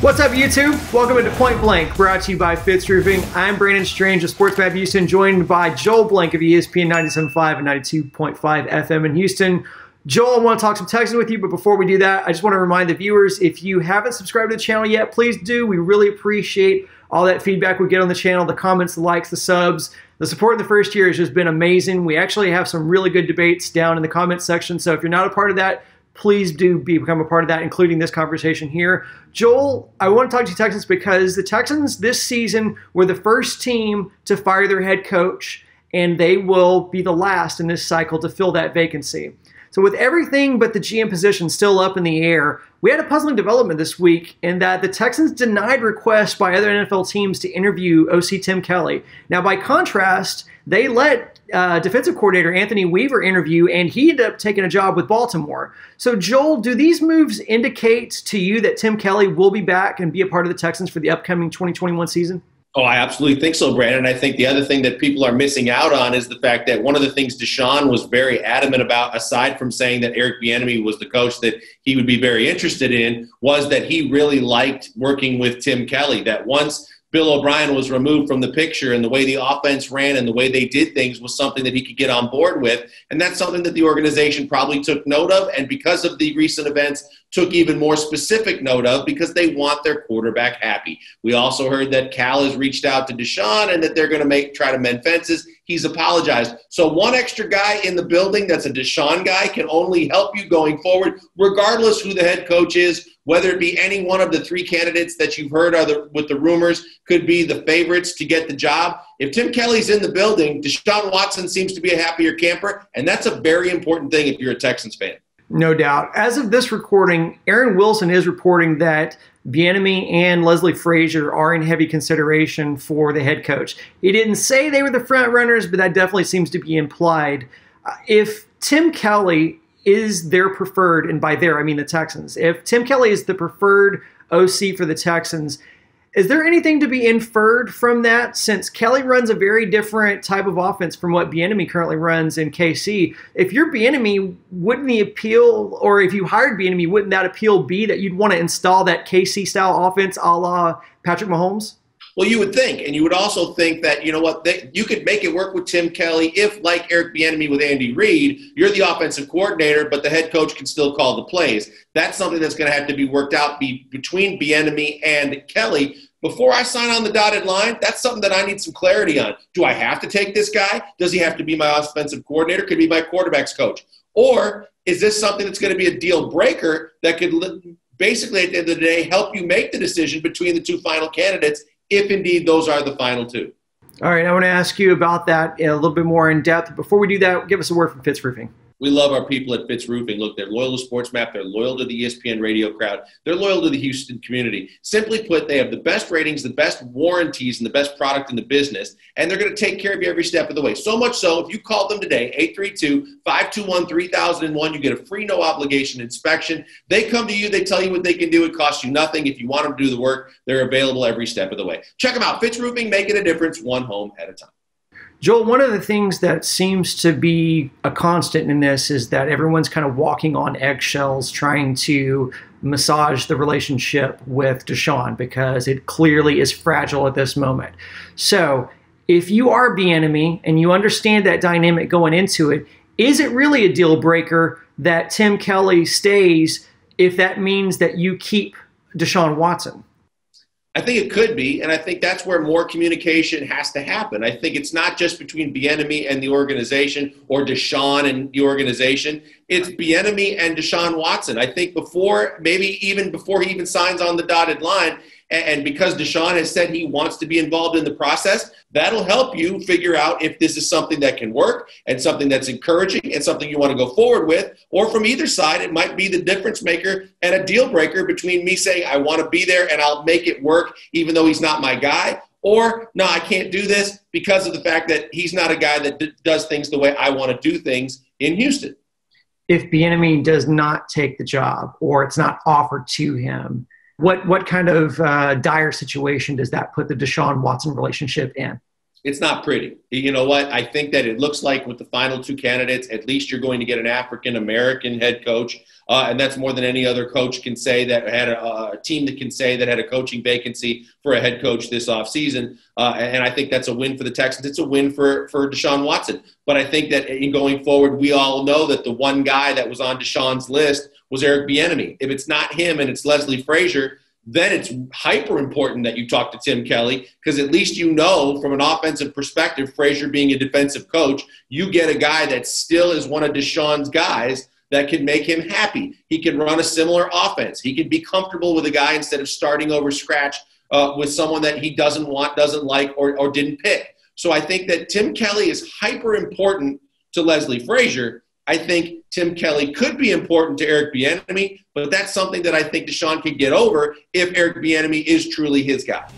What's up, YouTube? Welcome into Point Blank, brought to you by Fitz Roofing. I'm Brandon Strange of Sports Map Houston, joined by Joel Blank of ESPN 97.5 and 92.5 FM in Houston. Joel, I want to talk some Texans with you, but before we do that, I just want to remind the viewers, if you haven't subscribed to the channel yet, please do. We really appreciate all that feedback we get on the channel, the comments, the likes, the subs. The support in the first year has just been amazing. We actually have some really good debates down in the comments section, so if you're not a part of that, please do become a part of that, including this conversation here. Joel, I want to talk to you Texans because the Texans this season were the first team to fire their head coach, and they will be the last in this cycle to fill that vacancy. So with everything but the GM position still up in the air, we had a puzzling development this week in that the Texans denied requests by other NFL teams to interview OC Tim Kelly. Now, by contrast, they let defensive coordinator Anthony Weaver interview, and he ended up taking a job with Baltimore. So, Joel, do these moves indicate to you that Tim Kelly will be back and be a part of the Texans for the upcoming 2021 season? Oh, I absolutely think so, Brandon. I think the other thing that people are missing out on is the fact that one of the things Deshaun was very adamant about, aside from saying that Eric Bieniemy was the coach that he would be very interested in, was that he really liked working with Tim Kelly, that once Bill O'Brien was removed from the picture and the way the offense ran and the way they did things was something that he could get on board with. And that's something that the organization probably took note of. And because of the recent events, took even more specific note of because they want their quarterback happy. We also heard that Cal has reached out to Deshaun and that they're going to try to mend fences. He's apologized. So one extra guy in the building that's a Deshaun guy can only help you going forward, regardless who the head coach is, whether it be any one of the three candidates that you've heard with the rumors could be the favorites to get the job. If Tim Kelly's in the building, Deshaun Watson seems to be a happier camper, and that's a very important thing if you're a Texans fan. No doubt. As of this recording, Aaron Wilson is reporting that Bieniemy and Leslie Frazier are in heavy consideration for the head coach. He didn't say they were the front runners, but that definitely seems to be implied. If Tim Kelly is their preferred, and by their I mean the Texans, if Tim Kelly is the preferred OC for the Texans, is there anything to be inferred from that, since Kelly runs a very different type of offense from what Bieniemy currently runs in KC? If you're Bieniemy, wouldn't the appeal, or if you hired Bieniemy, wouldn't that appeal be that you'd want to install that KC-style offense a la Patrick Mahomes? Well, you would think, and you would also think that, you know what, you could make it work with Tim Kelly if, like Eric Bieniemy with Andy Reid, you're the offensive coordinator, but the head coach can still call the plays. That's something that's going to have to be worked out between Bieniemy and Kelly. Before I sign on the dotted line, that's something that I need some clarity on. Do I have to take this guy? Does he have to be my offensive coordinator? Could he be my quarterback's coach? Or is this something that's going to be a deal breaker that could basically, at the end of the day, help you make the decision between the two final candidates, if indeed those are the final two? All right, I want to ask you about that a little bit more in depth. Before we do that, give us a word from Fitz Roofing. We love our people at Fitz Roofing. Look, they're loyal to Sports Map. They're loyal to the ESPN radio crowd. They're loyal to the Houston community. Simply put, they have the best ratings, the best warranties, and the best product in the business, and they're going to take care of you every step of the way. So much so, if you call them today, 832-521-3001, you get a free no-obligation inspection. They come to you. They tell you what they can do. It costs you nothing. If you want them to do the work, they're available every step of the way. Check them out. Fitz Roofing, making a difference one home at a time. Joel, one of the things that seems to be a constant in this is that everyone's kind of walking on eggshells trying to massage the relationship with Deshaun because it clearly is fragile at this moment. So if you are Bieniemy and you understand that dynamic going into it, is it really a deal breaker that Tim Kelly stays if that means that you keep Deshaun Watson? I think it could be, and I think that's where more communication has to happen. I think it's not just between Bieniemy and the organization or Deshaun and the organization. It's Bieniemy and Deshaun Watson. I think maybe even before he even signs on the dotted line, and because Deshaun has said he wants to be involved in the process, that'll help you figure out if this is something that can work and something that's encouraging and something you want to go forward with. Or from either side, it might be the difference maker and a deal breaker between me saying I want to be there and I'll make it work even though he's not my guy. Or, no, I can't do this because of the fact that he's not a guy that does things the way I want to do things in Houston. If Bieniemy does not take the job or it's not offered to him, what kind of dire situation does that put the Deshaun Watson relationship in? It's not pretty. You know what? I think that it looks like with the final two candidates, at least you're going to get an African-American head coach. And that's more than any other coach can say that had a team that can say that had a coaching vacancy for a head coach this offseason. And I think that's a win for the Texans. It's a win for Deshaun Watson. But I think that in going forward, we all know that the one guy that was on Deshaun's list was Eric Bieniemy. If it's not him and it's Leslie Frazier, then it's hyper important that you talk to Tim Kelly, because at least you know from an offensive perspective, Frazier being a defensive coach, you get a guy that still is one of Deshaun's guys that can make him happy. He can run a similar offense. He can be comfortable with a guy instead of starting over scratch with someone that he doesn't want, doesn't like, or didn't pick. So I think that Tim Kelly is hyper important to Leslie Frazier. I think Tim Kelly could be important to Eric Bieniemy, but that's something that I think Deshaun can get over if Eric Bieniemy is truly his guy.